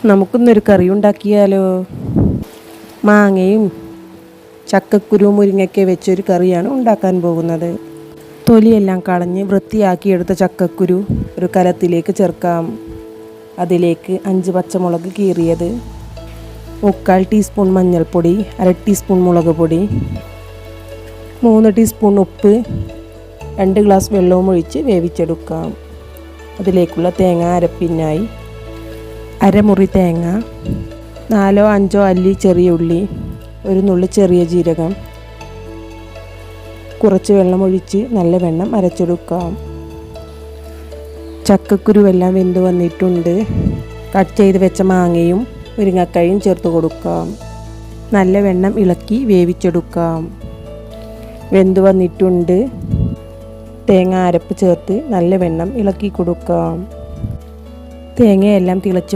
നമുക്കിന്നൊരു കറി ഉണ്ടാക്കിയാലോ? മാങ്ങയും ചക്കക്കുരുവും മുരിങ്ങയ്ക്ക വെച്ചൊരു കറിയാണ് ഉണ്ടാക്കാൻ പോകുന്നത്. തൊലിയെല്ലാം കളഞ്ഞ് വൃത്തിയാക്കിയെടുത്ത ചക്കക്കുരു ഒരു കലത്തിലേക്ക് ചേർക്കാം. അതിലേക്ക് 5 പച്ചമുളക് കീറിയത്, 3/4 ടീസ്പൂൺ മഞ്ഞൾപ്പൊടി, 1/2 ടീസ്പൂൺ മുളക് പൊടി, 3 ടീസ്പൂൺ ഉപ്പ്, 2 ഗ്ലാസ് വെള്ളവും ഒഴിച്ച് വേവിച്ചെടുക്കാം. അതിലേക്കുള്ള തേങ്ങ അരപ്പിനായി അരമുറി തേങ്ങ, 4-5 അല്ലി ചെറിയ ഉള്ളി, ഒരു നുള്ളി ചെറിയ ജീരകം, കുറച്ച് വെള്ളം ഒഴിച്ച് നല്ല വെണ്ണം അരച്ചെടുക്കാം. ചക്കക്കുരുവെല്ലാം വെന്ത് വന്നിട്ടുണ്ട്. കട്ട് ചെയ്ത് വെച്ച മാങ്ങയും മുരിങ്ങക്കായും ചേർത്ത് കൊടുക്കാം. നല്ല വെണ്ണം ഇളക്കി വേവിച്ചെടുക്കാം. വെന്ത് വന്നിട്ടുണ്ട്. തേങ്ങ അരപ്പ് ചേർത്ത് നല്ല വെണ്ണം ഇളക്കി കൊടുക്കാം. തേങ്ങയെല്ലാം തിളച്ച്